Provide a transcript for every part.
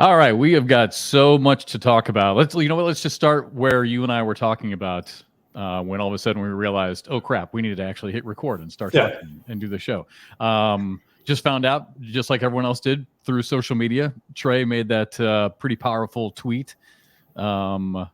All right, we have got so much to talk about. Let's just start where you and I were talking about when all of a sudden we realized, oh crap, we needed to actually hit record and start talking and do the show. Just found out, just like everyone else did through social media, Trey made that pretty powerful tweet. Well,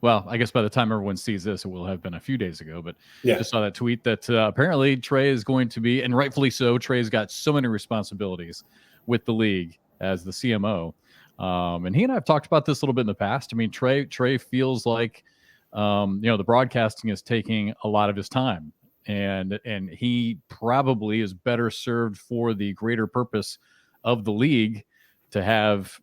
I guess by the time everyone sees this, it will have been a few days ago, but just saw that tweet that apparently Trey is going to be, and rightfully so, Trey's got so many responsibilities with the league as the CMO. And he and I have talked about this a little bit in the past. I mean, Trey feels like, the broadcasting is taking a lot of his time, and he probably is better served for the greater purpose of the league to have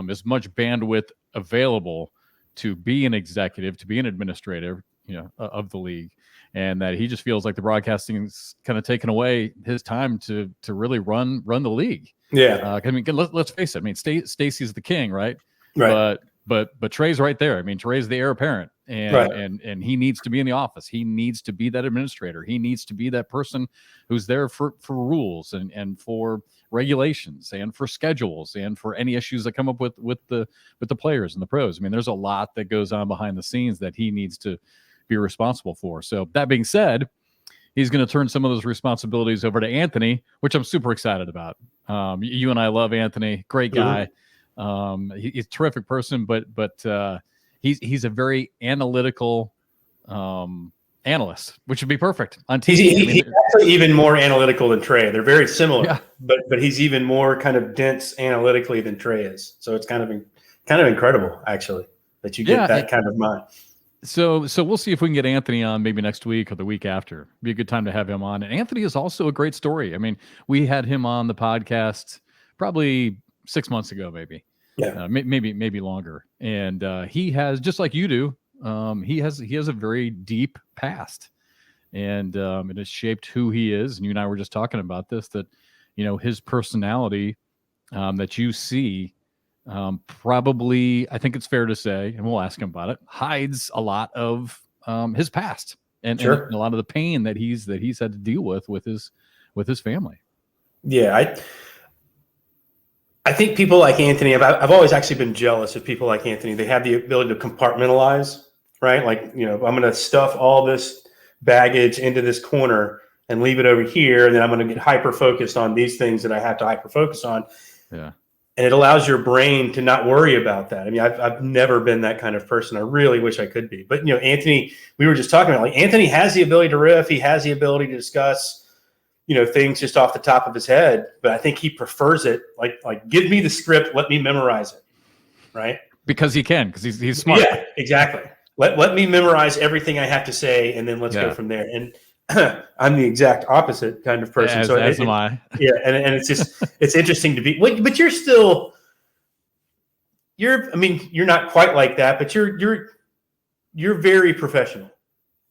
as much bandwidth available to be an executive, to be an administrator, of the league, and that he just feels like the broadcasting is kind of taken away his time to really run the league. Yeah. I mean, let's face it. I mean, Stacy's the king, right? Right. But Trey's right there. I mean, Trey's the heir apparent, and he needs to be in the office. He needs to be that administrator. He needs to be that person who's there for rules and for regulations and for schedules and for any issues that come up with the players and the pros. I mean, there's a lot that goes on behind the scenes that he needs to be responsible for. So that being said, he's going to turn some of those responsibilities over to Anthony, which I'm super excited about. You and I love Anthony, great guy. He's a terrific person, but he's a very analytical analyst, which would be perfect on TV. He's actually even more analytical than Trey. They're very similar, but he's even more kind of dense analytically than Trey is. So it's kind of incredible, actually, that you get that kind of mind. So we'll see if we can get Anthony on maybe next week or the week after. Be a good time to have him on. And Anthony is also a great story. I mean, we had him on the podcast probably 6 months ago, maybe. Yeah. Maybe longer. And he has, just like you do, he has a very deep past, and it has shaped who he is. And you and I were just talking about this, that his personality that you see. Probably, I think it's fair to say, and we'll ask him about it, hides a lot of his past and a lot of the pain that he's had to deal with his family. Yeah, I think people like Anthony, I've always actually been jealous of people like Anthony. They have the ability to compartmentalize, right? Like, I'm going to stuff all this baggage into this corner and leave it over here, and then I'm going to get hyper focused on these things that I have to hyper focus on. Yeah. And it allows your brain to not worry about that. I mean, I've never been that kind of person. I really wish I could be. But, Anthony, we were just talking about, like, Anthony has the ability to riff. He has the ability to discuss, things just off the top of his head. But I think he prefers it. Like give me the script. Let me memorize it. Right. Because he can, because he's smart. Yeah, exactly. Let me memorize everything I have to say, and then let's go from there. And I'm the exact opposite kind of person. As am I. Yeah. And it's just, it's interesting to be, but you're not quite like that, but you're very professional.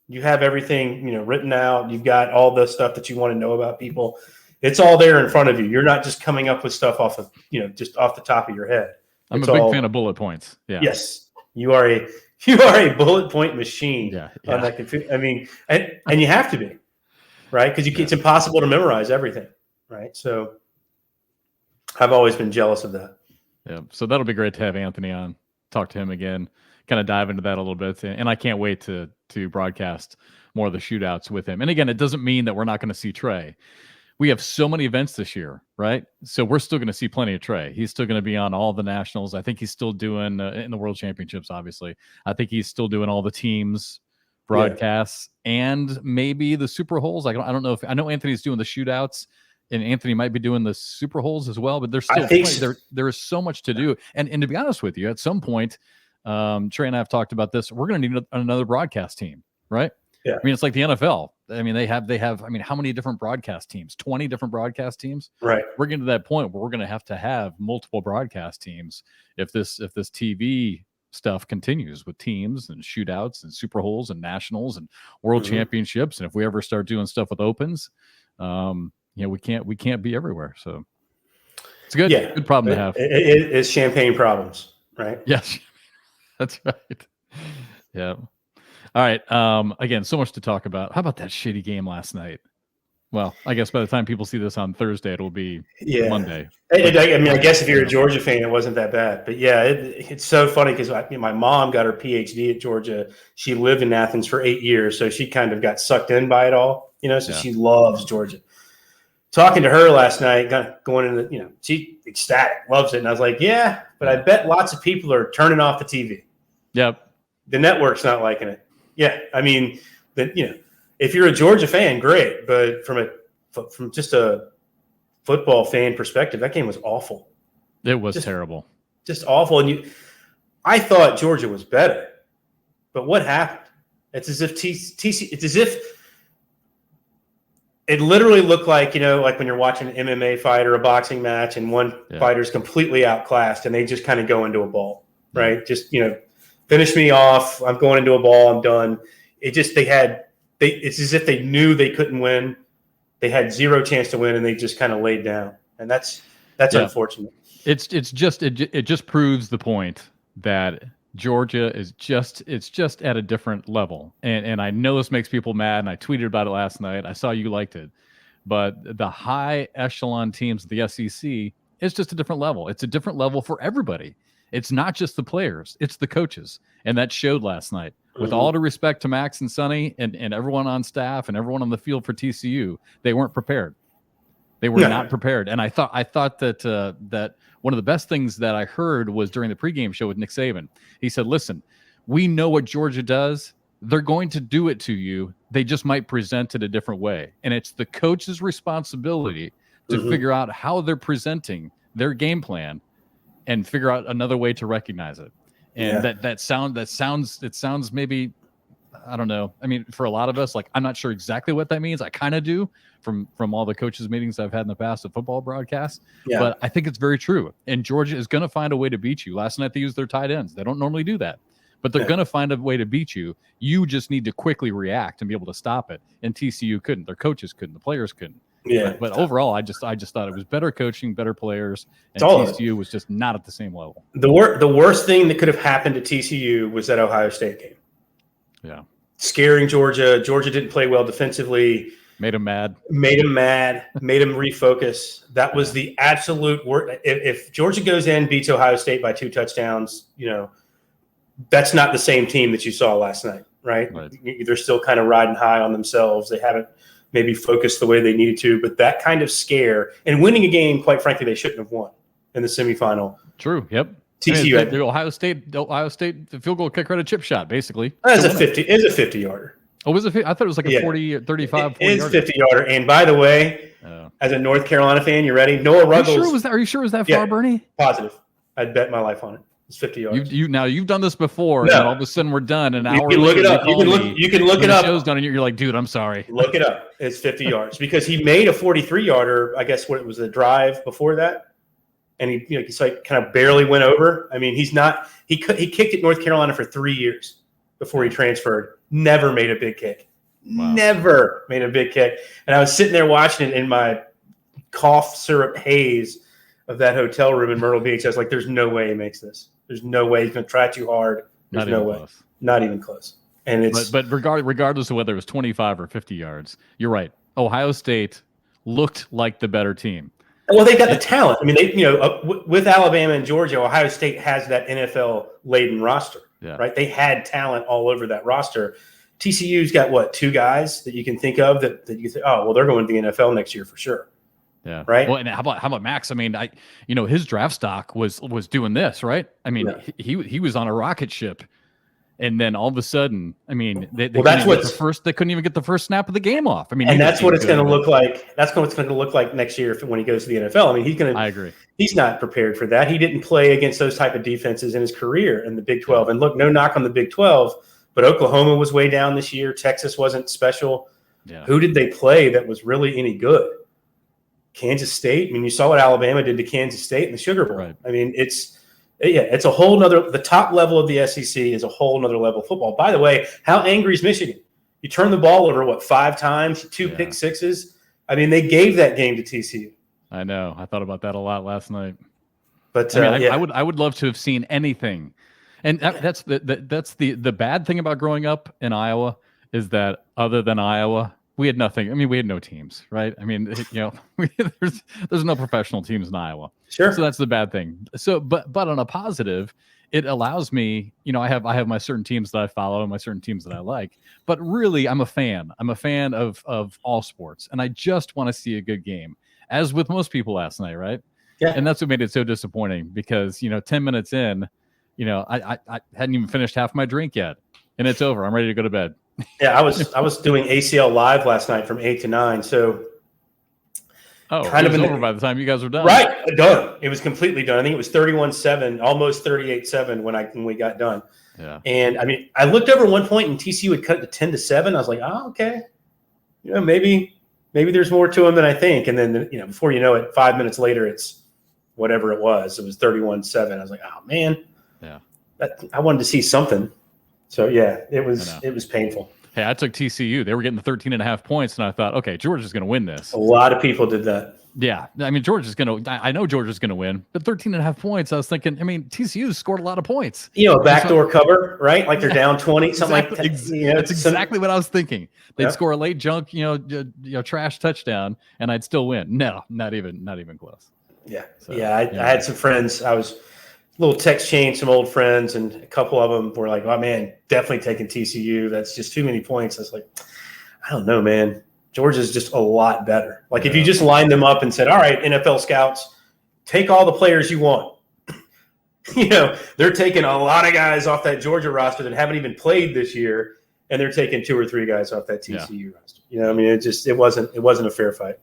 You have everything, written out. You've got all the stuff that you want to know about people. It's all there in front of you. You're not just coming up with stuff off of, just off the top of your head. I'm a big fan of bullet points. Yeah. Yes. You are a bullet point machine. Yeah. On that I mean, and you have to be, right? Because it's impossible to memorize everything, right? So I've always been jealous of that. Yeah. So that'll be great to have Anthony on, talk to him again, kind of dive into that a little bit. And I can't wait to broadcast more of the shootouts with him. And again, it doesn't mean that we're not going to see Trey. We have so many events this year, right? So we're still going to see plenty of Trey. He's still going to be on all the nationals. I think he's still doing in the World Championships, obviously. I think he's still doing all the teams broadcasts and maybe the Super Holes. I don't know I know Anthony's doing the shootouts, and Anthony might be doing the Super Holes as well, but there's still there is so much to do. And to be honest with you, at some point, Trey and I have talked about this. We're going to need another broadcast team, right? Yeah. I mean, it's like the NFL. I mean, they have, I mean, how many different broadcast teams? 20 different broadcast teams? Right. We're getting to that point where we're going to have multiple broadcast teams if this TV stuff continues with teams and shootouts and Super Holes and nationals and world championships. And if we ever start doing stuff with opens, we can't be everywhere. So it's a good problem to have. It's champagne problems, right? Yes, that's right. Yeah. All right. Again, so much to talk about. How about that shitty game last night? Well, I guess by the time people see this on Thursday, it'll be Monday. I mean, I guess if you're a Georgia fan, it wasn't that bad. But yeah, it's so funny because my mom got her PhD at Georgia. She lived in Athens for 8 years, so she kind of got sucked in by it all. So she loves Georgia. Talking to her last night, going into, she ecstatic, loves it. And I was like, yeah, but I bet lots of people are turning off the TV. Yep. The network's not liking it. Yeah. I mean, if you're a Georgia fan, great. But from just a football fan perspective, that game was awful. It was terrible. Just awful. And I thought Georgia was better. But what happened? It's as if it's as if it literally looked like, like when you're watching an MMA fight or a boxing match and one fighter's completely outclassed and they just kind of go into a ball, right? Just, finish me off. I'm going into a ball. I'm done. It's as if they knew they couldn't win. They had zero chance to win and they just kind of laid down. And that's unfortunate. It just proves the point that Georgia is just at a different level. And I know this makes people mad, and I tweeted about it last night. I saw you liked it. But the high echelon teams of the SEC is just a different level. It's a different level for everybody. It's not just the players, it's the coaches. And that showed last night. With all due respect to Max and Sonny and everyone on staff and everyone on the field for TCU, they weren't prepared. They were not prepared. And I thought that one of the best things that I heard was during the pregame show with Nick Saban. He said, listen, we know what Georgia does. They're going to do it to you. They just might present it a different way. And it's the coach's responsibility to figure out how they're presenting their game plan and figure out another way to recognize it. And that sounds maybe, I don't know. I mean, for a lot of us, like, I'm not sure exactly what that means. I kind of do from all the coaches meetings I've had in the past of football broadcasts. Yeah. But I think it's very true. And Georgia is going to find a way to beat you. Last night they used their tight ends. They don't normally do that, but they're going to find a way to beat you. You just need to quickly react and be able to stop it. And TCU couldn't. Their coaches couldn't. The players couldn't. Yeah. But overall, I just thought it was better coaching, better players, and TCU was just not at the same level. The worst thing that could have happened to TCU was that Ohio State game. Yeah. Scaring Georgia. Georgia didn't play well defensively. Made him mad. Made him refocus. That was the absolute worst. If Georgia goes in, beats Ohio State by 2 touchdowns, that's not the same team that you saw last night, right? They're still kind of riding high on themselves. They haven't maybe focused the way they needed to, but that kind of scare and winning a game, quite frankly, they shouldn't have won in the semifinal. True. Yep. TCU. The Ohio State, the field goal kicker had a chip shot, basically. It's a 50-yarder. Oh, was it? I thought it was like a 40, 35, 40 yarder. It's 50-yarder. And by the way, as a North Carolina fan, you ready? Noah Ruggles. Are you sure it was that far, Bernie? Positive. I'd bet my life on it. It's 50 yards. You've done this before, and all of a sudden we're done. An hour later, look it up. You can look it up. The show's done, and you're like, dude, I'm sorry. Look it up. It's 50 yards because he made a 43-yarder. I guess what it was the drive before that, and he's like kind of barely went over. I mean, he's not. He kicked at North Carolina for 3 years before he transferred. Never made a big kick. Wow. Never made a big kick. And I was sitting there watching it in my cough syrup haze of that hotel room in Myrtle Beach. I was like, "There's no way he makes this. There's no way he's going to try too hard. There's no way. Close. Not even close." And it's but regardless of whether it was 25 or 50 yards, you're right. Ohio State looked like the better team. Well, they got the talent. I mean, with Alabama and Georgia, Ohio State has that NFL laden roster, right? They had talent all over that roster. TCU's got 2 guys that you can think of that you say, oh, well, they're going to the NFL next year for sure. Yeah. Right. Well, and how about Max? I mean, his draft stock was doing this, right? I mean, he was on a rocket ship, and then all of a sudden, I mean, they couldn't even get the first snap of the game off. I mean, and that's what it's going to look like. That's what it's going to look like next year when he goes to the NFL. I mean, I agree. He's not prepared for that. He didn't play against those type of defenses in his career in the Big 12. And look, no knock on the Big 12, but Oklahoma was way down this year. Texas wasn't special. Yeah. Who did they play that was really any good? Kansas State. I mean, you saw what Alabama did to Kansas State in the Sugar Bowl. Right. I mean, it's a whole nother. The top level of the SEC is a whole nother level of football. By the way, how angry is Michigan? You turn the ball over 5 times, 2 pick sixes. I mean, they gave that game to TCU. I know. I thought about that a lot last night. But I would love to have seen anything. And that's the bad thing about growing up in Iowa is that other than Iowa, we had nothing. I mean, we had no teams, right? I mean, there's no professional teams in Iowa. Sure. So that's the bad thing. So, but on a positive, it allows me, I have my certain teams that I follow and my certain teams that I like, but really I'm a fan. I'm a fan of all sports, and I just want to see a good game, as with most people last night, right? Yeah. And that's what made it so disappointing because, 10 minutes in, I hadn't even finished half my drink yet, and it's over. I'm ready to go to bed. Yeah, I was doing ACL live last night from 8 to 9. So kind of over by the time you guys were done. Right, done. It was completely done. I think it was 31-7, almost 38-7 when we got done. Yeah. And I mean, I looked over at one point and TCU had cut it to 10-7. I was like, oh, okay. Maybe there's more to him than I think. And then before you know it, 5 minutes later, it's whatever it was. It was 31-7. I was like, oh man. Yeah. I wanted to see something. So yeah, it was painful. Hey, I took TCU. They were getting the 13.5 points, and I thought, okay, Georgia's going to win this. A lot of people did that. Yeah, I mean, I know Georgia's going to win, but 13.5 points. I was thinking, I mean, TCU scored a lot of points. A backdoor cover, right? Like they're down 20, something like that. That's exactly what I was thinking. They'd score a late junk, trash touchdown, and I'd still win. No, not even close. Yeah, so, I had some friends. I was little text chain, some old friends, and a couple of them were like, oh man, definitely taking TCU. That's just too many points. I was like, I don't know, man. Georgia's just a lot better. Like if you just lined them up and said, all right, NFL scouts, take all the players you want. They're taking a lot of guys off that Georgia roster that haven't even played this year, and they're taking 2 or 3 guys off that TCU roster. I mean, it wasn't a fair fight.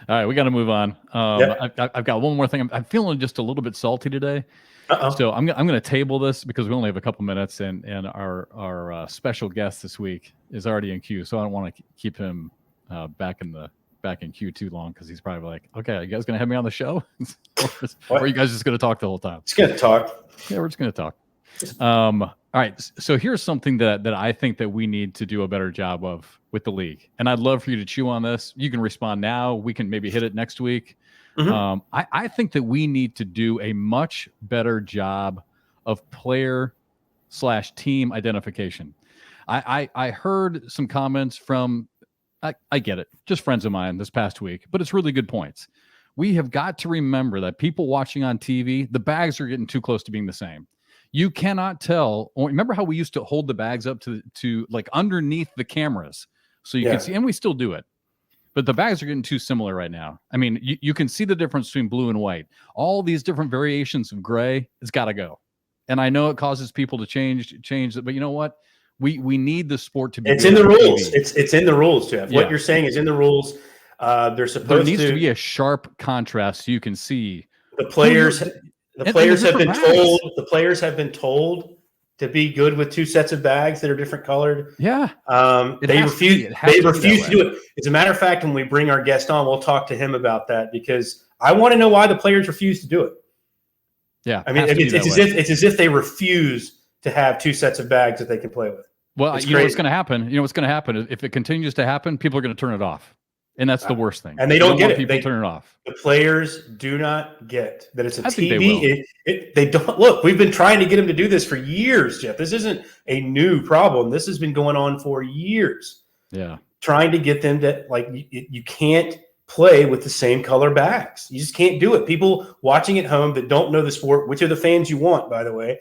All right, we got to move on. I've got one more thing. I'm feeling just a little bit salty today. So I'm going to table this because we only have a couple minutes, and our special guest this week is already in queue. So I don't want to keep him back in queue too long because he's probably like, okay, are you guys going to have me on the show? or are you guys just going to talk the whole time? Just going to talk. Yeah, we're just going to talk. All right. So here's something that I think that we need to do a better job of with the league. And I'd love for you to chew on this. You can respond now. We can maybe hit it next week. Mm-hmm. I think that we need to do a much better job of player/team identification. I heard some comments from, I get it, just friends of mine this past week, but it's really good points. We have got to remember that people watching on TV, the bags are getting too close to being the same. You cannot tell. Remember how we used to hold the bags up to like underneath the cameras so you can see, and we still do it. But the bags are getting too similar right now. I mean, you can see the difference between blue and white. All these different variations of gray, it's got to go. And I know it causes people to change it, but you know what? We need the sport to be. It's in the rules. It's in the rules, Jeff. Yeah. What you're saying is in the rules. There needs to be a sharp contrast so you can see the players. The players have been told. The players have been told to be good with 2 sets of bags that are different colored. Yeah. They refuse. They refuse to do it. As a matter of fact, when we bring our guest on, we'll talk to him about that because I want to know why the players refuse to do it. Yeah. I mean, it's as if they refuse to have 2 sets of bags that they can play with. Well, you know what's going to happen. You know what's going to happen if it continues to happen. People are going to turn it off. And that's the worst thing. And they don't get it. People turn it off. The players do not get that it's a TV. They don't. Look, we've been trying to get them to do this for years, Jeff. This isn't a new problem. This has been going on for years. Yeah. Trying to get them to, like, you can't play with the same color bags. You just can't do it. People watching at home that don't know the sport, which are the fans you want, by the way,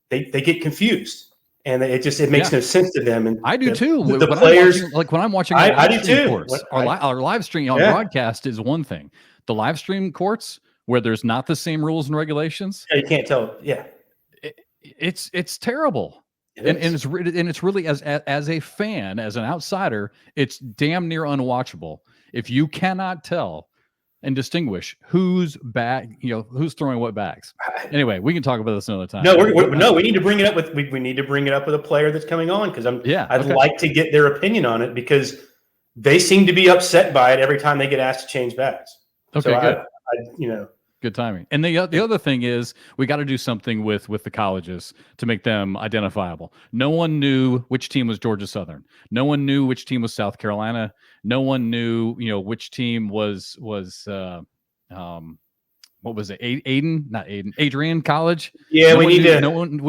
they get confused. And it makes no sense to them. And I do too. The players, when I'm watching, I do too. Courts, our live stream on broadcast is one thing. The live stream courts where there's not the same rules and regulations. Yeah, you can't tell. Yeah, it's terrible. And it's really as a fan, as an outsider, it's damn near unwatchable if you cannot tell and distinguish who's who's throwing what bags. Anyway, we can talk about this another time. No, we need to bring it up with we need to bring it up with a player that's coming on because I'd like to get their opinion on it because they seem to be upset by it every time they get asked to change bags. Okay, so good. Good timing. And the other thing is we got to do something with the colleges to make them identifiable. No one knew which team was Georgia Southern. No one knew which team was South Carolina. No one knew, which team was what was it? Adrian College. Yeah, no we need to. No one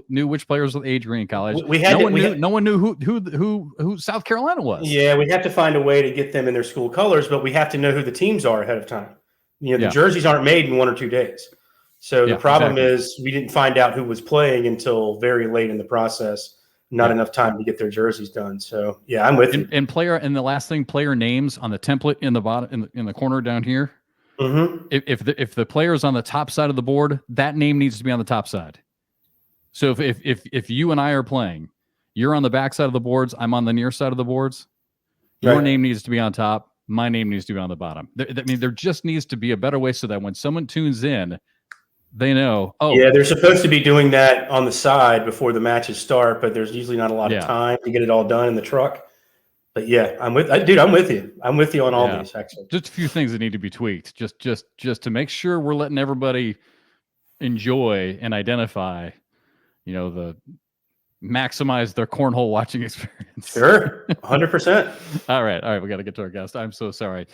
knew which players with Adrian College. No one knew who South Carolina was. Yeah, we have to find a way to get them in their school colors, but we have to know who the teams are ahead of time. The jerseys aren't made in 1 or 2 days. So the problem is we didn't find out who was playing until very late in the process. Not enough time to get their jerseys done. So yeah, I'm with you. And the last thing, player names on the template in the bottom in the corner down here. Mm-hmm. If the player is on the top side of the board, that name needs to be on the top side. So if you and I are playing, you're on the back side of the boards, I'm on the near side of the boards. Your name needs to be on top. My name needs to be on the bottom. There just needs to be a better way so that when someone tunes in, they know. Oh, yeah, they're supposed to be doing that on the side before the matches start, but there's usually not a lot of time to get it all done in the truck. But yeah, I'm with you. I'm with you on all these. Actually, just a few things that need to be tweaked, just to make sure we're letting everybody enjoy and identify, maximize their cornhole watching experience. Sure, 100%. All right, we got to get to our guest. I'm so sorry.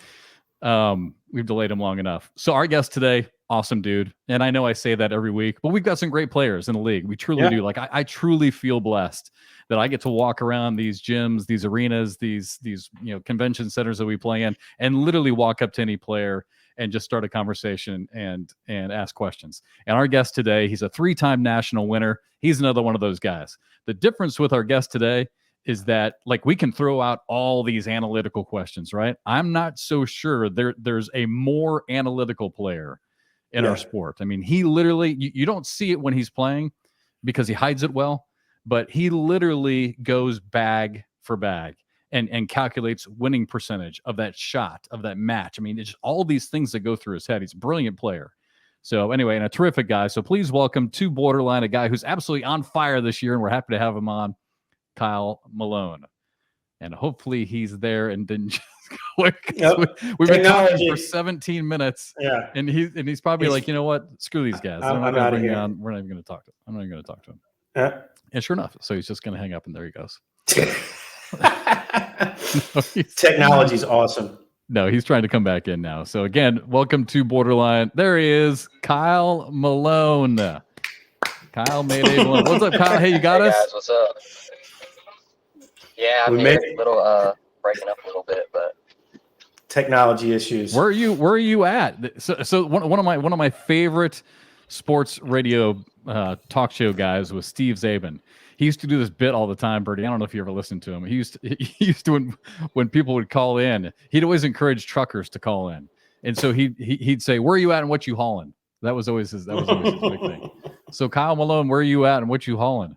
We've delayed him long enough. So our guest today, awesome dude, and I know I say that every week, but we've got some great players in the league. We truly do. Like I truly feel blessed that I get to walk around these gyms, these arenas, these convention centers that we play in, and literally walk up to any player and just start a conversation and ask questions. And our guest today, he's a 3-time national winner. He's another one of those guys. The difference with our guest today is that we can throw out all these analytical questions, right? I'm not so sure there's a more analytical player in our sport. I mean, he literally, you don't see it when he's playing because he hides it well, but he literally goes bag for bag and calculates winning percentage of that shot, of that match. I mean, it's just all these things that go through his head. He's a brilliant player. So anyway, and a terrific guy. So please welcome to BoarderLine, a guy who's absolutely on fire this year, and we're happy to have him on, Kyle Malone. And hopefully he's there and didn't just go. We've been talking for 17 minutes. Yeah. And he's probably like, you know what? Screw these guys. I'm out of here. We're not even going to talk to him. I'm not even going to talk to him. Yeah. And sure enough, so he's just going to hang up, and there he goes. Technology's awesome. No, he's trying to come back in now. So again, welcome to BoarderLine. There he is, Kyle Malone. Kyle Malone. What's up, Kyle? Hey, you got us? Guys, what's up? Yeah, I'm here. A little breaking up a little bit, but technology issues. Where are you at? So one of my favorite sports radio talk show guys was Steve Zabin. He used to do this bit all the time, Bertie. I don't know if you ever listened to him. He used to when people would call in, he'd always encourage truckers to call in, and so he'd say, "Where are you at and what you hauling?" That was always his big thing. So Kyle Malone, where are you at and what you hauling?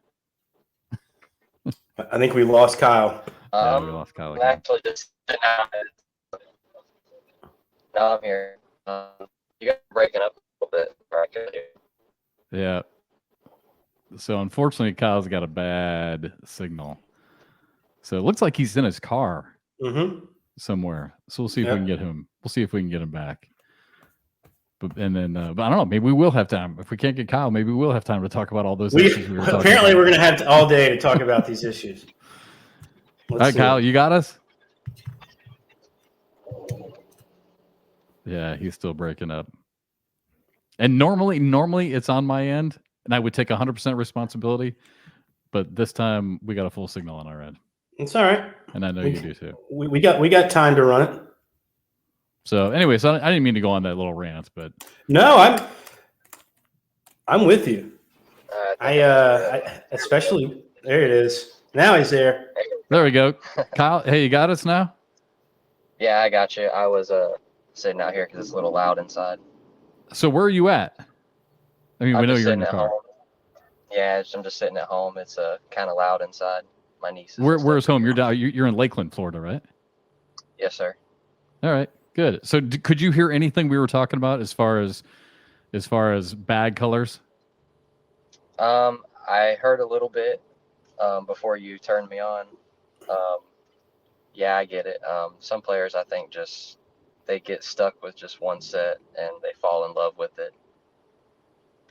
I think we lost Kyle. Yeah, we lost Kyle. Actually, just now I'm here. You guys are breaking up a little bit. Yeah. So unfortunately, Kyle's got a bad signal. So it looks like he's in his car somewhere. So we'll see if we can get him. We'll see if we can get him back. But I don't know. Maybe we will have time. If we can't get Kyle, maybe we will have time to talk about all those issues we were talking apparently about. We're going to have all day to talk about these issues. All right, Kyle, you got us? Yeah, he's still breaking up. And normally it's on my end, and I would take 100% responsibility. But this time we got a full signal on our end. It's all right. And I know you do too. We got time to run it. So anyway, so I didn't mean to go on that little rant, but no, I'm with you. I especially there it is. Now he's there. There we go. Kyle, hey, you got us now? Yeah, I got you. I was sitting out here because it's a little loud inside. So where are you at? I mean, we know you're in the car. Home. Yeah, I'm just sitting at home. It's kind of loud inside. My niece. Where's home? You're in Lakeland, Florida, right? Yes, sir. All right, good. So could you hear anything we were talking about as far as bag colors? I heard a little bit before you turned me on. Yeah, I get it. Some players, I think, they get stuck with just one set and they fall in love with it.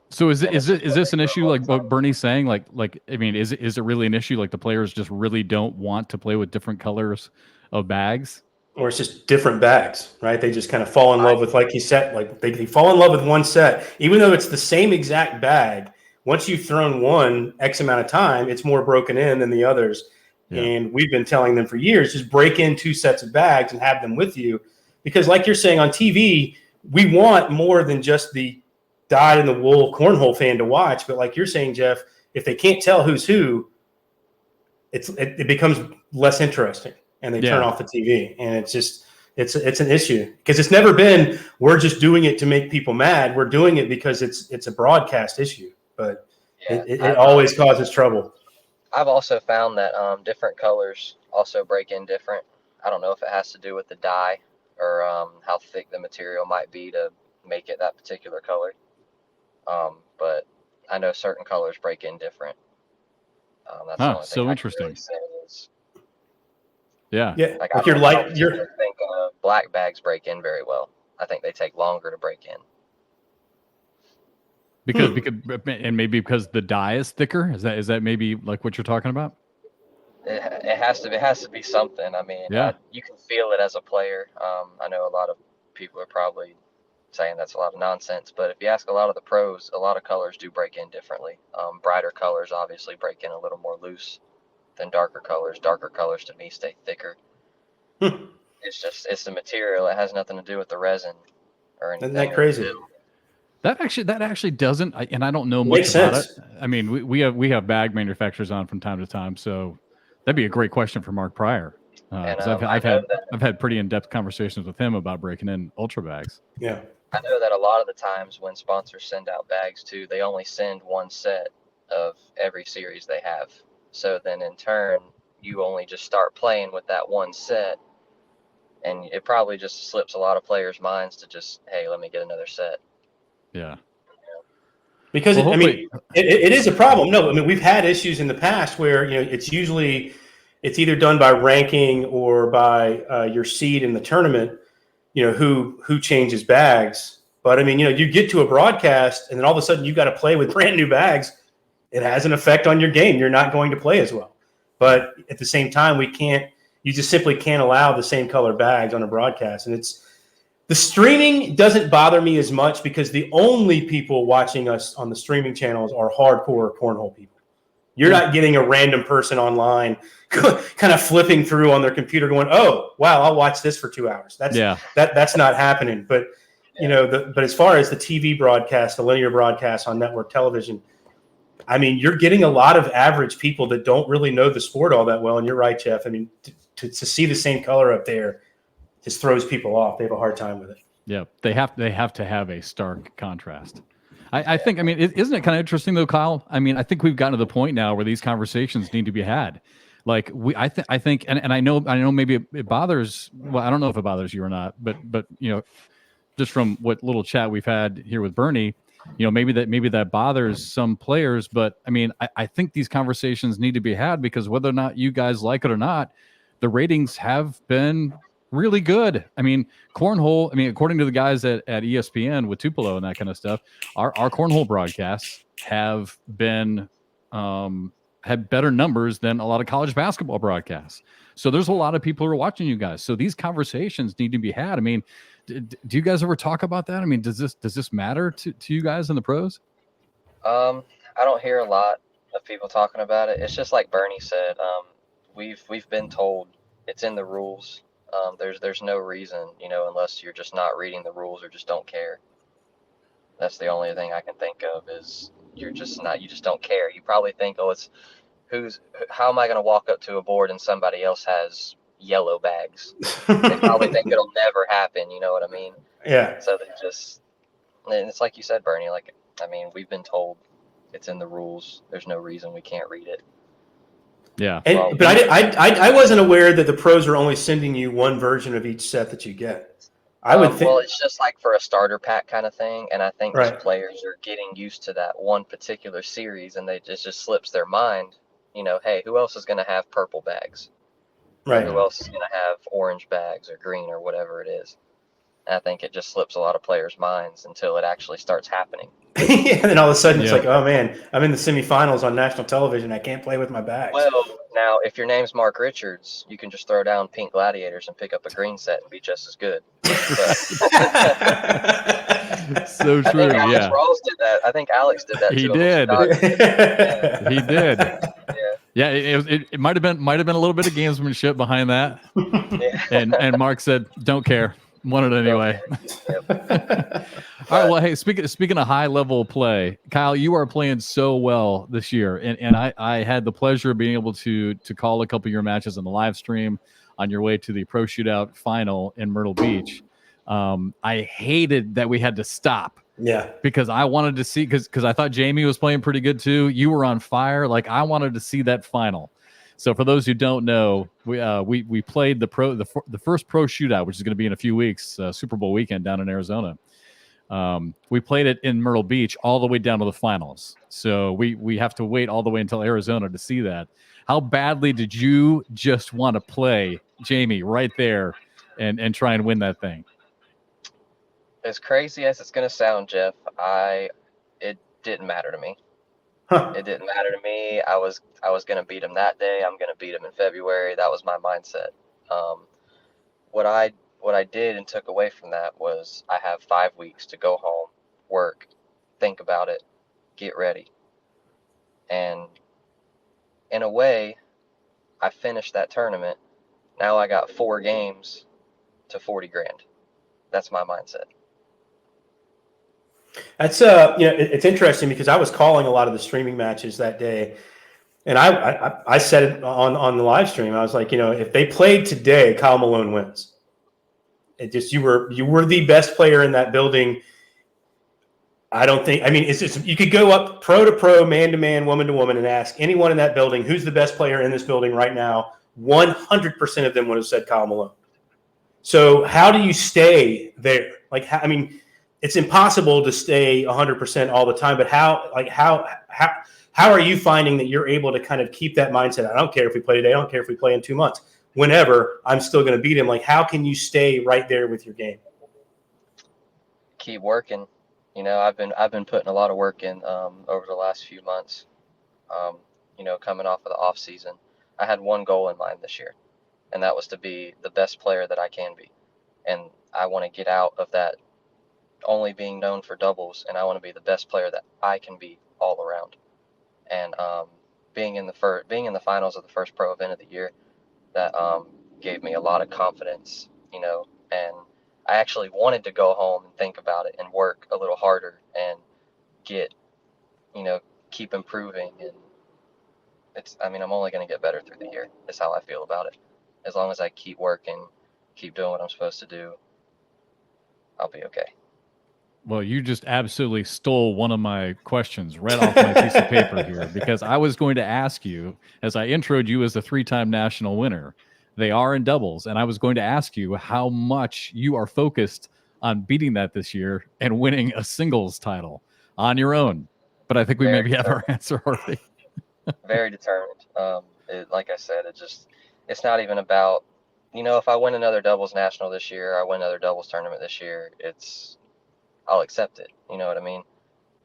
So is this an issue like what Bernie's saying? Like I mean, is it really an issue? Like the players just really don't want to play with different colors of bags? Or it's just different bags, right? They just kind of fall in love with, like you said, like they fall in love with one set, even though it's the same exact bag. Once you've thrown one X amount of time, it's more broken in than the others. Yeah. And we've been telling them for years, just break in 2 sets of bags and have them with you. Because like you're saying on TV, we want more than just the dyed-in-the-wool cornhole fan to watch. But like you're saying, Jeff, if they can't tell who's who, it becomes less interesting. And they turn off the TV, and it's an issue because it's never been we're just doing it to make people mad. We're doing it because it's a broadcast issue, but it always causes trouble. I've also found that different colors also break in different. I don't know if it has to do with the dye or how thick the material might be to make it that particular color. But I know certain colors break in different. That's the only thing so I interesting. Can really say is, yeah. Like I don't think black bags break in very well. I think they take longer to break in. Because and maybe because the dye is thicker. Is that maybe like what you're talking about? It has to be something. I mean, you can feel it as a player. I know a lot of people are probably saying that's a lot of nonsense, but if you ask a lot of the pros, a lot of colors do break in differently. Brighter colors obviously break in a little more loose than darker colors. Darker colors to me stay thicker. It's the material. It has nothing to do with the resin or anything. Isn't that crazy? That actually doesn't, and I don't know much about it. I mean, we have bag manufacturers on from time to time, so that'd be a great question for Mark Pryor. Because I've had pretty in-depth conversations with him about breaking in ultra bags. Yeah, I know that a lot of the times when sponsors send out bags too, they only send one set of every series they have. So then in turn, you only just start playing with that one set, and it probably just slips a lot of players' minds to just, hey, let me get another set. Yeah. Because it is a problem. No, I mean, we've had issues in the past where, it's either done by ranking or by your seed in the tournament, who changes bags. But I mean, you get to a broadcast and then all of a sudden you've got to play with brand new bags. It has an effect on your game. You're not going to play as well. But at the same time, you just simply can't allow the same color bags on a broadcast. And the streaming doesn't bother me as much because the only people watching us on the streaming channels are hardcore cornhole people. You're not getting a random person online kind of flipping through on their computer going, oh, wow, I'll watch this for 2 hours. That's not happening. But, but as far as the TV broadcast, the linear broadcast on network television, I mean, you're getting a lot of average people that don't really know the sport all that well. And you're right, Jeff. I mean, to see the same color up there just throws people off. They have a hard time with it. Yeah, they have to have a stark contrast. I think. I mean, isn't it kind of interesting though, Kyle? I mean, I think we've gotten to the point now where these conversations need to be had. Like I think, and I know maybe it bothers. Well, I don't know if it bothers you or not, but just from what little chat we've had here with Bernie, maybe that bothers some players. But I mean, I think these conversations need to be had because whether or not you guys like it or not, the ratings have been really good. I mean, cornhole, according to the guys at ESPN with Tupelo and that kind of stuff, our cornhole broadcasts have been had better numbers than a lot of college basketball broadcasts. So there's a lot of people who are watching you guys. So these conversations need to be had. I mean, do you guys ever talk about that? I mean, does this matter to you guys in the pros? I don't hear a lot of people talking about it. It's just like Bernie said. We've been told it's in the rules. There's no reason, unless you're just not reading the rules or just don't care. That's the only thing I can think of is you just don't care. You probably think, oh, how am I going to walk up to a board and somebody else has yellow bags? They probably think it'll never happen. You know what I mean? Yeah. So and it's like you said, Bernie, we've been told it's in the rules. There's no reason we can't read it. Yeah. But I wasn't aware that the pros are only sending you one version of each set that you get. I would think. Well, it's just like for a starter pack kind of thing, and I think just players are getting used to that one particular series, and it just slips their mind. Hey, who else is going to have purple bags? Right. Who else is going to have orange bags or green or whatever it is? And I think it just slips a lot of players' minds until it actually starts happening. Yeah, and then all of a sudden it's like, oh man, I'm in the semifinals on national television. I can't play with my bags. Well, now if your name's Mark Richards, you can just throw down pink gladiators and pick up a green set and be just as good. So true. Alex Rawls did that. I think Alex did that. He to did. Yeah. He did. Yeah. It might have been a little bit of gamesmanship behind that. Yeah. And Mark said, "Don't care. Won it anyway." Yep. All right. Well, hey, speaking of high level play, Kyle, you are playing so well this year, and I had the pleasure of being able to call a couple of your matches on the live stream on your way to the Pro Shootout final in Myrtle Beach. I hated that we had to stop. Yeah, because I wanted to see because I thought Jamie was playing pretty good too. You were on fire. Like I wanted to see that final. So for those who don't know, we played the first Pro Shootout, which is going to be in a few weeks, Super Bowl weekend down in Arizona. We played it in Myrtle Beach all the way down to the finals. So we have to wait all the way until Arizona to see that. How badly did you just want to play Jamie right there and try and win that thing? As crazy as it's going to sound, Jeff, it didn't matter to me. huh. It didn't matter to me. I was going to beat him that day. I'm going to beat him in February. That was my mindset. What I did and took away from that was I have 5 weeks to go home, work, think about it, get ready. And in a way, I finished that tournament. Now I got 4 games to 40 grand. That's my mindset. That's it's interesting because I was calling a lot of the streaming matches that day, and I said it on the live stream. I was like, if they played today, Kyle Malone wins. It just you were the best player in that building. It's just you could go up pro to pro, man to man, woman to woman, and ask anyone in that building who's the best player in this building right now. 100% of them would have said Kyle Malone. So how do you stay there? It's impossible to stay 100% all the time, but how are you finding that you're able to kind of keep that mindset? I don't care if we play today. I don't care if we play in 2 months. Whenever, I'm still going to beat him. Like, how can you stay right there with your game? Keep working. I've been putting a lot of work in over the last few months. Coming off of the off season, I had one goal in mind this year, and that was to be the best player that I can be. And I want to get out of that only being known for doubles, and I want to be the best player that I can be all around. And being in the finals of the first pro event of the year, that gave me a lot of confidence, and I actually wanted to go home and think about it and work a little harder and get, keep improving. And I'm only going to get better through the year is how I feel about it. As long as I keep working, keep doing what I'm supposed to do, I'll be okay. Well, you just absolutely stole one of my questions right off my piece of paper here, because I was going to ask you, as I introed you as the 3-time national winner, they are in doubles, and I was going to ask you how much you are focused on beating that this year and winning a singles title on your own. But I think we maybe have our answer already. Very determined. Like I said, it's not even about, if I win another doubles national this year, I win another doubles tournament this year, I'll accept it. You know what I mean?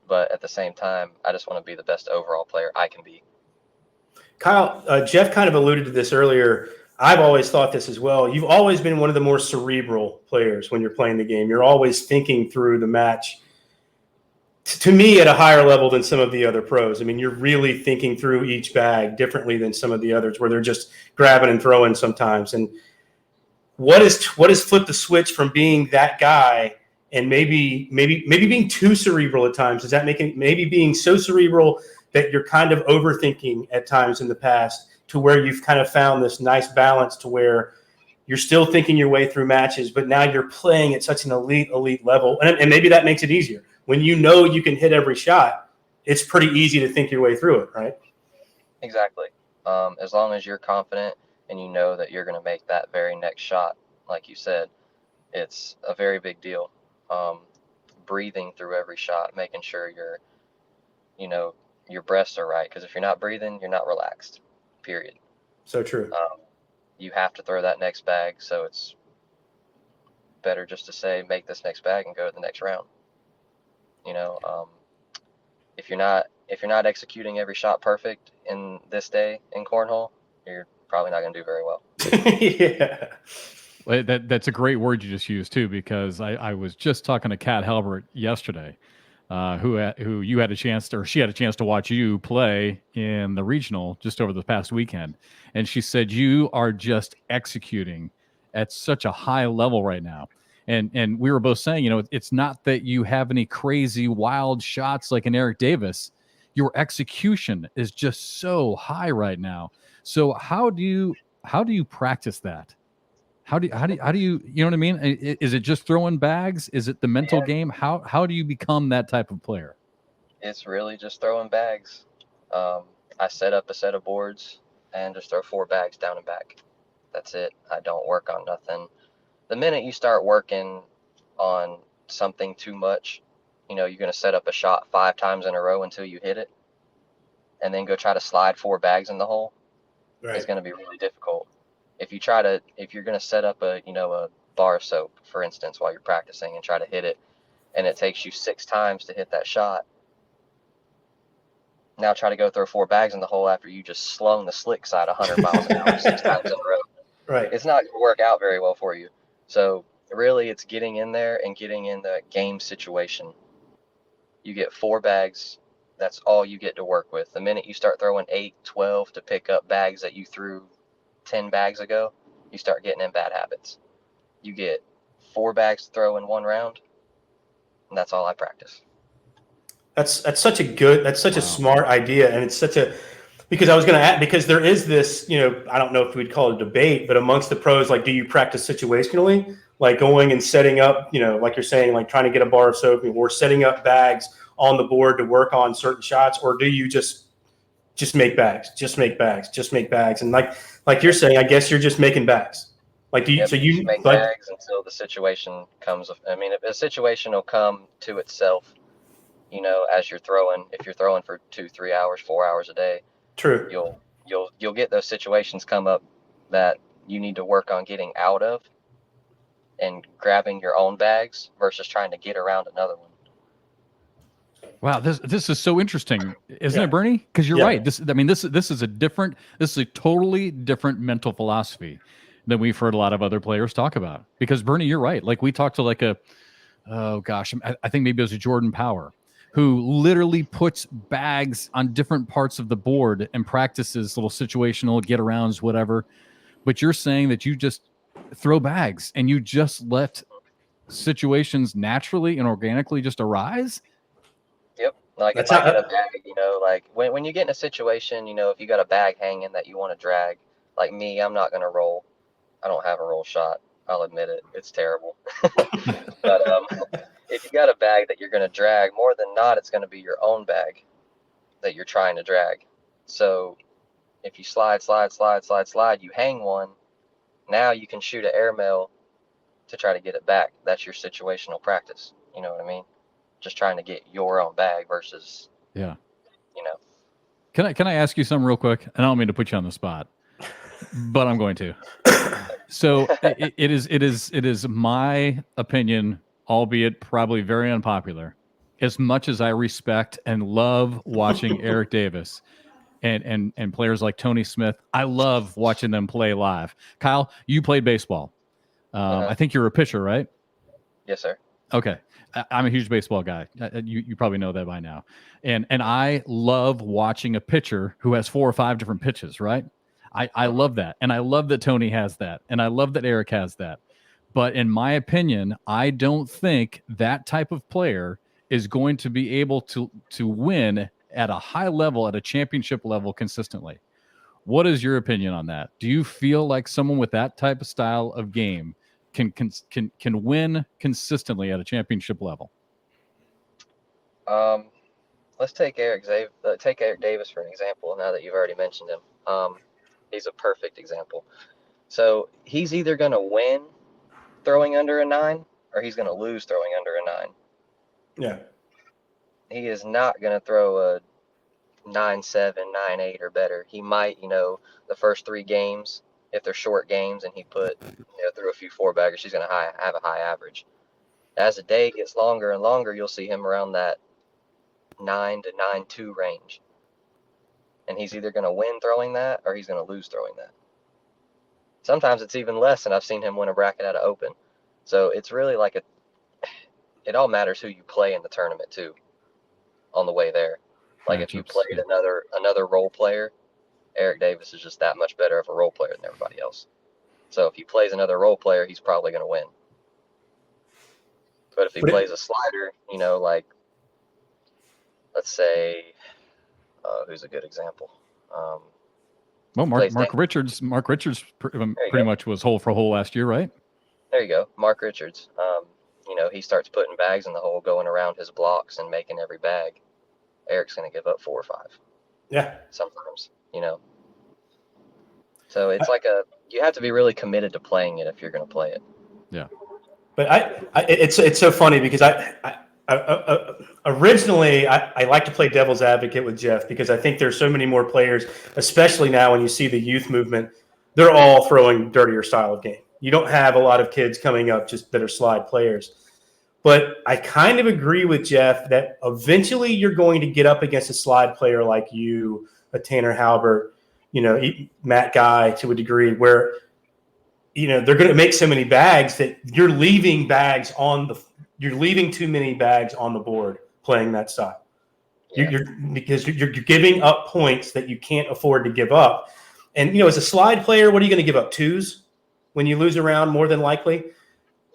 But at the same time, I just want to be the best overall player I can be. Kyle, Jeff kind of alluded to this earlier. I've always thought this as well. You've always been one of the more cerebral players when you're playing the game. You're always thinking through the match, to me, at a higher level than some of the other pros. You're really thinking through each bag differently than some of the others, where they're just grabbing and throwing sometimes. And what is flipped the switch from being that guy and maybe being too cerebral at times? Does that make it maybe being so cerebral that you're kind of overthinking at times in the past, to where you've kind of found this nice balance to where you're still thinking your way through matches, but now you're playing at such an elite level. And maybe that makes it easier. When you can hit every shot, it's pretty easy to think your way through it, right? Exactly. As long as you're confident and you know that you're going to make that very next shot, like you said, it's a very big deal. Breathing through every shot, making sure your breaths are right. Because if you're not breathing, you're not relaxed, period. So true. You have to throw that next bag. So better just to say, make this next bag and go to the next round. You know, if you're not executing every shot perfect in this day in cornhole, you're probably not going to do very well. Yeah. Well, that's a great word you just used too, because I was just talking to Kat Halbert yesterday, who you had a chance to, or she had a chance to watch you play in the regional just over the past weekend, and she said you are just executing at such a high level right now. And we were both saying, you know, it's not that you have any crazy wild shots like an Eric Davis. Your execution is just so high right now. So how do you practice that? How do you, you know what I mean? Is it just throwing bags? Is it the mental game? How do you become that type of player? It's really just throwing bags. I set up a set of boards and just throw 4 bags down and back. That's it. I don't work on nothing. The minute you start working on something too much, you know, you're going to set up a shot 5 times in a row until you hit it, and then go try to slide 4 bags in the hole. Right. It's going to be really difficult. If you're going to set up a bar of soap, for instance, while you're practicing and try to hit it, and it takes you 6 times to hit that shot, now try to go throw 4 bags in the hole after you just slung the slick side 100 miles an hour 6 times in a row. Right. It's not going to work out very well for you. So really, it's getting in there and getting in the game situation. You get 4 bags. That's all you get to work with. The minute you start throwing 8, 12 to pick up bags that you threw 10 bags ago, you start getting in bad habits. You get 4 bags to throw in 1 round, and that's all I practice. That's such a smart idea, and it's such a, because I was going to add, because there is this, you know, I don't know if we'd call it a debate, but amongst the pros, like, do you practice situationally, like going and setting up, you know, like you're saying, like trying to get a bar of soap, or setting up bags on the board to work on certain shots, or do you just make bags, and like you're saying, I guess you're just making bags. Like, do you? Yep, So you make like bags until the situation comes. I mean, if a situation will come to itself, you know, as you're throwing. If you're throwing for 2, 3 hours, 4 hours a day, true. you'll get those situations come up that you need to work on getting out of and grabbing your own bags versus trying to get around another one. Wow, this is so interesting, isn't Yeah. it, Bernie? Because you're Yeah. right. This is a totally different mental philosophy than we've heard a lot of other players talk about. Because Bernie, you're right. Like, we talked to like I think maybe it was a Jordan Power, who literally puts bags on different parts of the board and practices little situational get arounds, whatever. But you're saying that you just throw bags and you just let situations naturally and organically just arise. Yep. Like, That's if I how. get a bag, you know, like when you get in a situation, you know, if you got a bag hanging that you want to drag, like me, I'm not going to roll. I don't have a roll shot. I'll admit it. It's terrible. But if you got a bag that you're going to drag, more than not, it's going to be your own bag that you're trying to drag. So if you slide, you hang one. Now you can shoot an airmail to try to get it back. That's your situational practice. You know what I mean? Just trying to get your own bag versus, Yeah. you know. Can I ask you something real quick? And I don't mean to put you on the spot, but I'm going to. So it is my opinion, albeit probably very unpopular. As much as I respect and love watching Eric Davis and players like Tony Smith, I love watching them play live. Kyle, you played baseball. I think you're a pitcher, right? Yes, sir. Okay. I'm a huge baseball guy. You probably know that by now. And I love watching a pitcher who has 4 or 5 different pitches, right? I love that. And I love that Tony has that. And I love that Eric has that. But in my opinion, I don't think that type of player is going to be able to win at a high level, at a championship level consistently. What is your opinion on that? Do you feel like someone with that type of style of game can win consistently at a championship level? Let's take Eric Davis for an example. Now that you've already mentioned him, he's a perfect example. So he's either going to win throwing under a 9, or he's going to lose throwing under a 9. Yeah. He is not going to throw a 9.7, 9.8 or better. He might, you know, the first 3 games, if they're short games and he put, you know, go through a few 4-baggers. She's going to have a high average. As the day gets longer and longer, you'll see him around that 9 to 9.2 range. And he's either going to win throwing that or he's going to lose throwing that. Sometimes it's even less, and I've seen him win a bracket out of open. So it's really like it all matters who you play in the tournament too on the way there. Like if you played another role player, Eric Davis is just that much better of a role player than everybody else. So if he plays another role player, he's probably going to win. But if he plays a slider, you know, like let's say, who's a good example? Well, Mark Richards pretty much was hole for hole last year, right? There you go, Mark Richards. You know, he starts putting bags in the hole, going around his blocks and making every bag. Eric's going to give up 4 or 5. Yeah. Sometimes, you know. So it's like you have to be really committed to playing it if you're going to play it. Yeah. But it's so funny because originally I like to play devil's advocate with Jeff because I think there's so many more players, especially now when you see the youth movement, they're all throwing dirtier style of game. You don't have a lot of kids coming up just that are slide players. But I kind of agree with Jeff that eventually you're going to get up against a slide player like you, a Tanner Halbert, you know, Matt Guy to a degree where, you know, they're going to make so many bags that you're leaving too many bags on the board playing that style. Yeah. Because you're giving up points that you can't afford to give up. And, you know, as a slide player, what are you going to give up? 2s when you lose a round more than likely?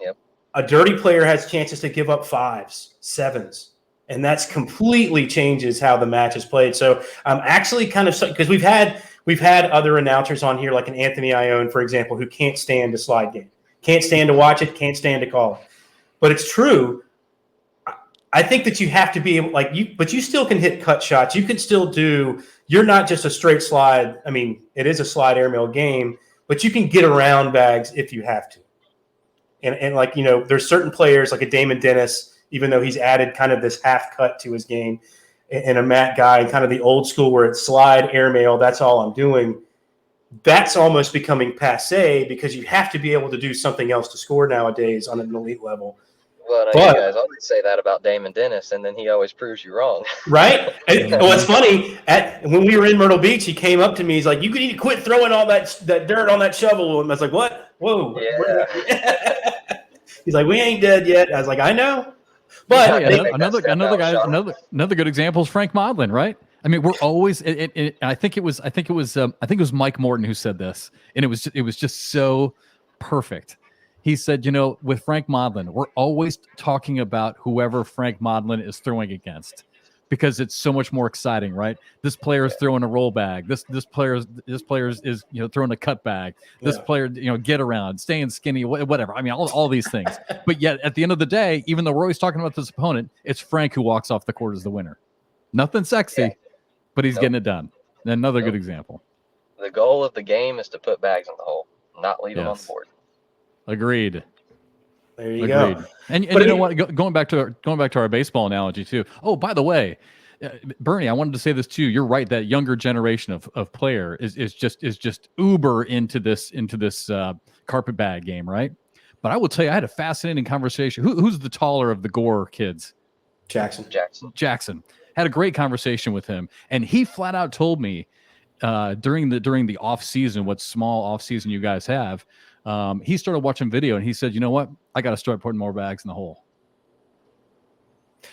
Yep. A dirty player has chances to give up 5s, 7s. And that's completely changes how the match is played. So I'm actually kind of – because we've had other announcers on here like an Anthony Ione, for example, who can't stand a slide game. Can't stand to watch it, can't stand to call it. But it's true. I think that you have to be able, but you still can hit cut shots. You can still you're not just a straight slide. I mean, it is a slide airmail game, but you can get around bags if you have to. And like, you know, there's certain players like a Damon Dennis, even though he's added kind of this half cut to his game, and a Matt Guy, kind of the old school where it's slide airmail. That's all I'm doing. That's almost becoming passé because you have to be able to do something else to score nowadays on an elite level. Well, you guys always say that about Damon Dennis, and then he always proves you wrong. Right? And what's funny, when we were in Myrtle Beach, he came up to me. He's like, "You need to quit throwing all that dirt on that shovel." And I was like, "What? Whoa!" Yeah. He's like, "We ain't dead yet." I was like, "I know." But another good example is Frank Modlin, right? I mean, we're always. I think it was Mike Morton who said this, and it was just so perfect. He said, you know, with Frank Modlin, we're always talking about whoever Frank Modlin is throwing against because it's so much more exciting, right? This player is throwing a roll bag. This player is you know, throwing a cut bag. This player, you know, get around, staying skinny, whatever. I mean, all these things. But yet, at the end of the day, even though we're always talking about this opponent, it's Frank who walks off the court as the winner. Nothing sexy, but he's getting it done. Another good example. The goal of the game is to put bags in the hole, not leave them on the board. Agreed. There you go. And you know what? Going back to our baseball analogy too. Oh, by the way, Bernie, I wanted to say this too. You're right. That younger generation of player is just uber into this carpet bag game, right? But I will tell you, I had a fascinating conversation. Who's the taller of the Gore kids? Jackson. Had a great conversation with him, and he flat out told me during the off season, what small off season you guys have. He started watching video and he said, you know what? I got to start putting more bags in the hole.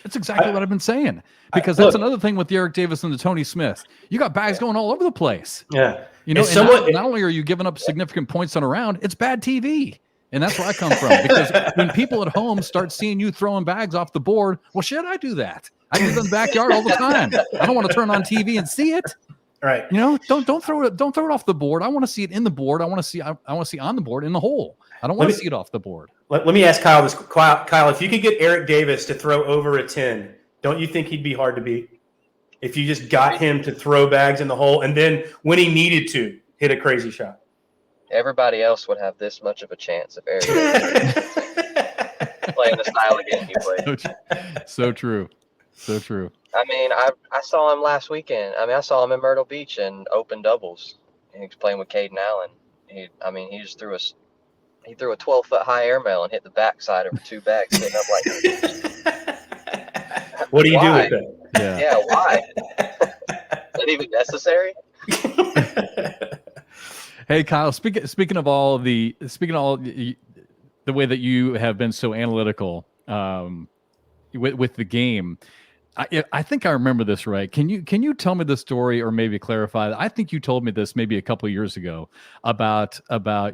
That's exactly what I've been saying. Because that's another thing with the Eric Davis and the Tony Smith. You got bags going all over the place. Yeah. You know, not only are you giving up significant points on a round, it's bad TV. And that's where I come from. Because when people at home start seeing you throwing bags off the board, well, should I do that? I do it in the backyard all the time. I don't want to turn on TV and see it. Right. You know, don't throw it off the board. I want to see it in the board. I want to see on the board in the hole. I don't want to see it off the board. Let me ask Kyle this. Kyle, if you could get Eric Davis to throw over a 10, don't you think he'd be hard to beat? If you just got him to throw bags in the hole and then when he needed to hit a crazy shot. Everybody else would have this much of a chance if Eric Davis playing the style of game he played. So true. So true. I mean, I saw him last weekend. I mean, I saw him in Myrtle Beach in open doubles. He was playing with Caden Allen. He just threw he threw a 12-foot high airmail and hit the backside of 2 bags sitting up like me. What do you do Why? with that? Yeah, why? Is that even necessary? Hey, Kyle, speaking of all the way that you have been so analytical with the game, I think I remember this right. Can you tell me the story or maybe clarify? I think you told me this maybe a couple of years ago about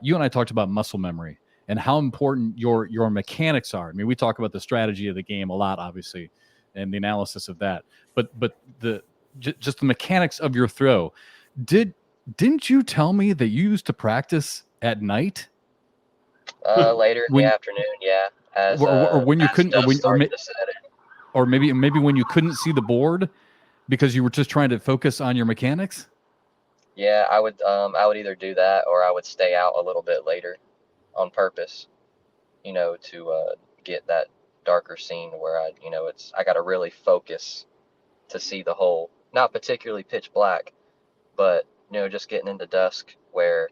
you and I talked about muscle memory and how important your mechanics are. I mean, we talk about the strategy of the game a lot, obviously, and the analysis of that. But just the mechanics of your throw. Didn't you tell me that you used to practice at night? Later in the When afternoon, yeah, as or when you as couldn't dust started to set in. or maybe when you couldn't see the board because you were just trying to focus on your mechanics? Yeah, I would either do that or I would stay out a little bit later on purpose, to get that darker scene where I got to really focus to see the hole. Not particularly pitch black, but just getting into dusk where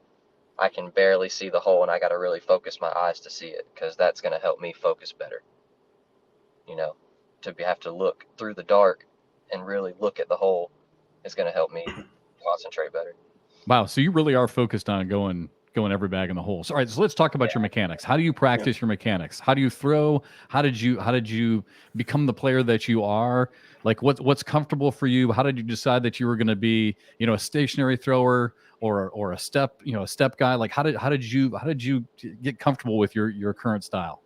I can barely see the hole and I got to really focus my eyes to see it because that's going to help me focus better. To have to look through the dark and really look at the hole is going to help me concentrate better. Wow, so you really are focused on going every bag in the hole. So, all right, so let's talk about your mechanics. How do you practice your mechanics? How do you throw? How did you become the player that you are? Like what's comfortable for you? How did you decide that you were going to be, a stationary thrower or a step guy? Like how did you get comfortable with your current style?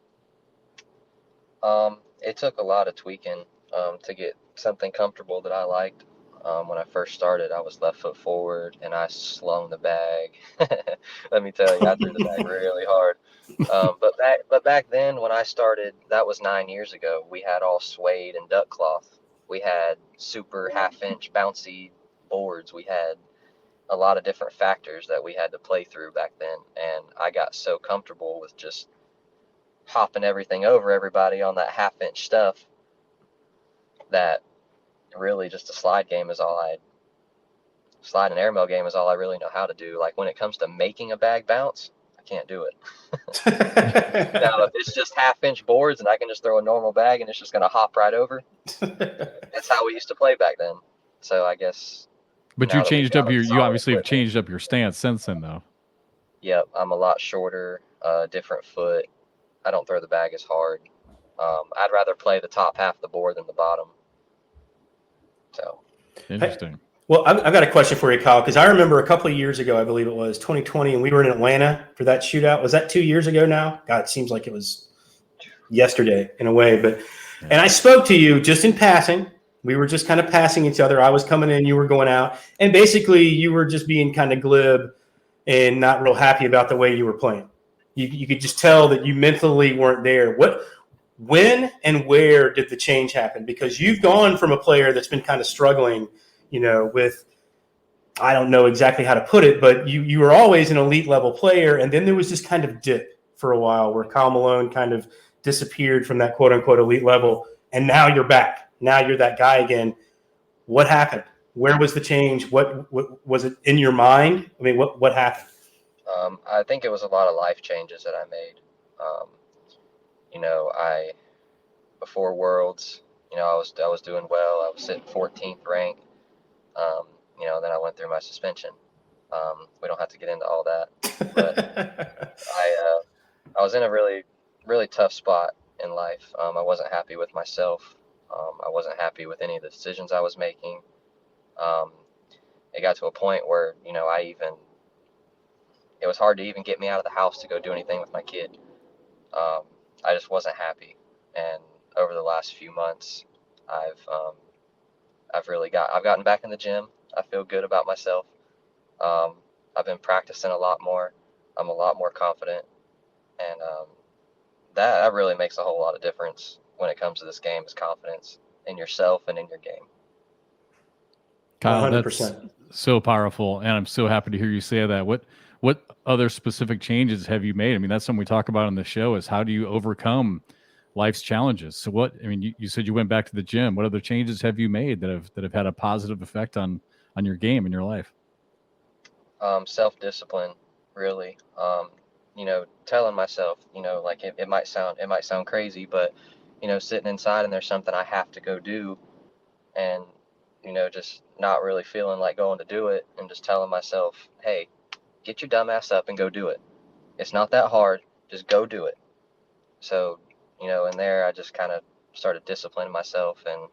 It took a lot of tweaking to get something comfortable that I liked. When I first started, I was left foot forward and I slung the bag. Let me tell you, I threw the bag really hard. But back then, when I started, that was 9 years ago. We had all suede and duck cloth. We had super half-inch bouncy boards. We had a lot of different factors that we had to play through back then, and I got so comfortable with just hopping everything over everybody on that half-inch stuff that really just a slide and airmail game is all I really know how to do. Like when it comes to making a bag bounce, I can't do it. Now, if it's just half-inch boards and I can just throw a normal bag and it's just going to hop right over, that's how we used to play back then. So I guess. But you obviously have changed up your stance since then, though. Yep, I'm a lot shorter, different foot. I don't throw the bag as hard. I'd rather play the top half of the board than the bottom. So interesting. Well, I've got a question for you, Kyle, because I remember a couple of years ago, I believe it was 2020, and we were in Atlanta for that shootout. Was that 2 years ago now? God, it seems like it was yesterday in a way. And I spoke to you just in passing. We were just kind of passing each other. I was coming in, you were going out. And basically, you were just being kind of glib and not real happy about the way you were playing. You could just tell that you mentally weren't there. When and where did the change happen? Because you've gone from a player that's been kind of struggling, with, I don't know exactly how to put it, but you were always an elite level player. And then there was this kind of dip for a while where Kyle Malone kind of disappeared from that quote unquote elite level. And now you're back. Now you're that guy again. What happened? Where was the change? What was it in your mind? I mean, what happened? I think it was a lot of life changes that I made. Before Worlds, I was doing well. I was sitting 14th rank. Then I went through my suspension. We don't have to get into all that, but I was in a really, really tough spot in life. I wasn't happy with myself. I wasn't happy with any of the decisions I was making. It got to a point where, it was hard to even get me out of the house to go do anything with my kid. I just wasn't happy. And over the last few months, I've gotten back in the gym. I feel good about myself. I've been practicing a lot more. I'm a lot more confident, and that really makes a whole lot of difference when it comes to this game, is confidence in yourself and in your game. Kyle, 100%. That's so powerful, and I'm so happy to hear you say that. What other specific changes have you made? I mean, that's something we talk about on the show, is how do you overcome life's challenges? So you said you went back to the gym. What other changes have you made that have had a positive effect on your game and your life? Self-discipline, really. telling myself, like it might sound crazy, but sitting inside and there's something I have to go do, and just not really feeling like going to do it, and just telling myself, hey, get your dumb ass up and go do it. It's not that hard. Just go do it. So, in there, I just kind of started disciplining myself and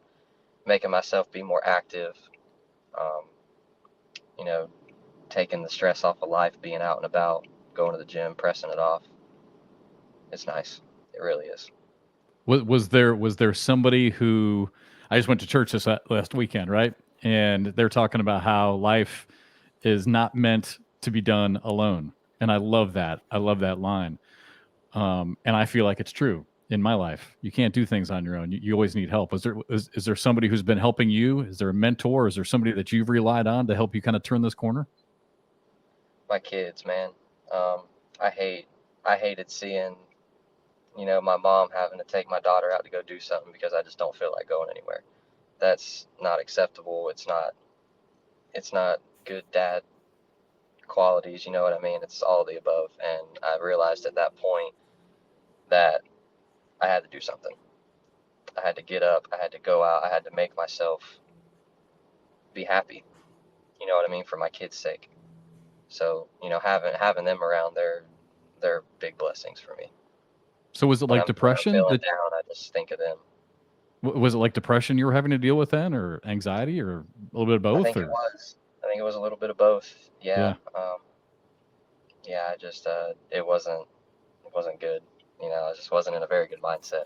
making myself be more active, um, you know, taking the stress off of life, being out and about, going to the gym, pressing it off. It's nice. It really is. Was there somebody who, I just went to church this last weekend, right? And they're talking about how life is not meant to be done alone. And I love that. I love that line. And I feel like it's true in my life. You can't do things on your own. You always need help. Is there somebody who's been helping you? Is there a mentor? Is there somebody that you've relied on to help you kind of turn this corner? My kids, man. I hated seeing, my mom having to take my daughter out to go do something because I just don't feel like going anywhere. That's not acceptable. It's not good dad qualities, you know what I mean? It's all of the above. And I realized at that point that I had to do something. I had to get up, I had to go out, I had to make myself be happy. You know what I mean? For my kids' sake. So, having them around, they're big blessings for me. So was it like depression? When I'm feeling down, I just think of them. Was it like depression you were having to deal with then, or anxiety, or a little bit of both? I think it was a little bit of both. Yeah. I just it wasn't good. I just wasn't in a very good mindset.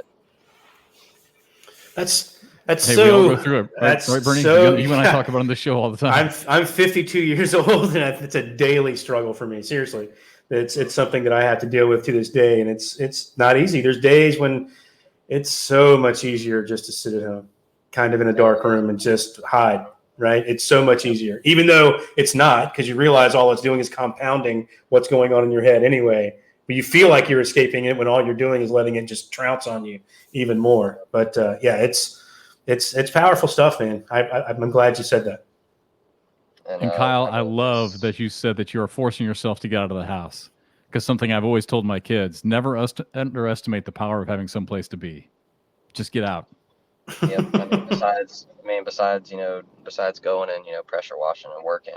That's hey, so. We all go through it, right? That's right, Bernie. So, you and I talk about it on the show all the time. I'm 52 years old, and it's a daily struggle for me. Seriously, it's something that I have to deal with to this day, and it's not easy. There's days when it's so much easier just to sit at home, kind of in a dark room, and just hide. Right? It's so much easier, even though it's not, because you realize all it's doing is compounding what's going on in your head anyway. But you feel like you're escaping it when all you're doing is letting it just trounce on you even more. But it's powerful stuff, man. I'm glad you said that. And Kyle, I love that you said that you are forcing yourself to get out of the house, because something I've always told my kids: never underestimate the power of having some place to be. Just get out. Yep. Besides going and pressure washing and working,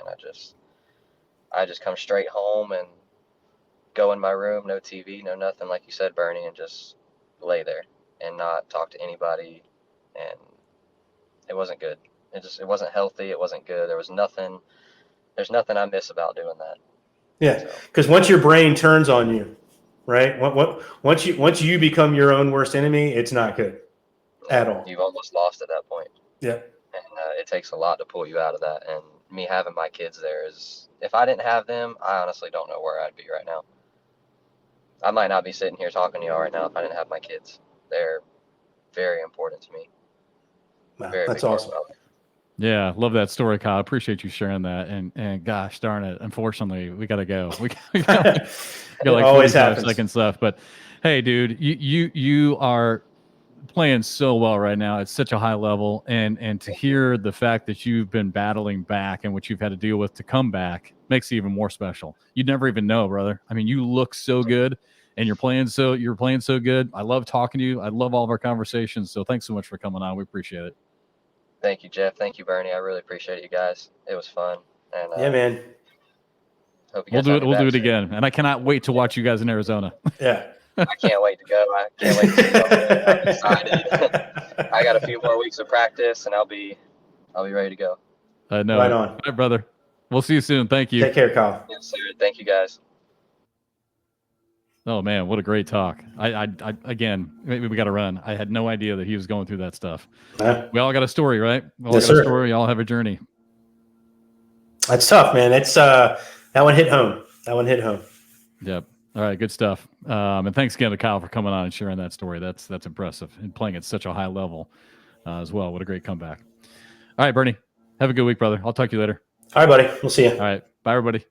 I just come straight home and go in my room, no TV, no nothing, like you said, Bernie, and just lay there and not talk to anybody. And it wasn't good. It wasn't healthy. It wasn't good. There's nothing I miss about doing that. Yeah, because once your brain turns on you, right? Once you become your own worst enemy, it's not good at all. You've almost lost at that point. Yeah. And it takes a lot to pull you out of that. And me having my kids there if I didn't have them, I honestly don't know where I'd be right now. I might not be sitting here talking to y'all right now if I didn't have my kids. They're very important to me. Wow, that's awesome. Yeah, love that story, Kyle. Appreciate you sharing that. And gosh darn it, unfortunately, we got to go. We got like 45 seconds left. But hey, dude, you are playing so well right now. It's such a high level, and to hear the fact that you've been battling back and what you've had to deal with to come back makes it even more special. You'd never even know, brother. I mean, you look so good, and you're playing so good. I love talking to you. I love all of our conversations. So thanks so much for coming on. We appreciate it. Thank you, Jeff. Thank you, Bernie. I really appreciate you guys. It was fun. And yeah, man. We'll do it again. And I cannot wait to watch you guys in Arizona. Yeah. I can't wait to go. I can't wait to see y'all. I'm excited. I got a few more weeks of practice, and I'll be ready to go. I know. Right on. All right, brother. We'll see you soon. Thank you. Take care, Kyle. Yes, sir. Thank you, guys. Oh man, what a great talk. I again, maybe we got to run. I had no idea that he was going through that stuff. We all got a story, right? We all got a story. All have a journey. That's tough, man. It's that one hit home. Yep. All right, good stuff. And thanks again to Kyle for coming on and sharing that story. That's impressive, and playing at such a high level as well. What a great comeback. All right, Bernie, have a good week, brother. I'll talk to you later. All right, buddy. We'll see you. All right. Bye, everybody.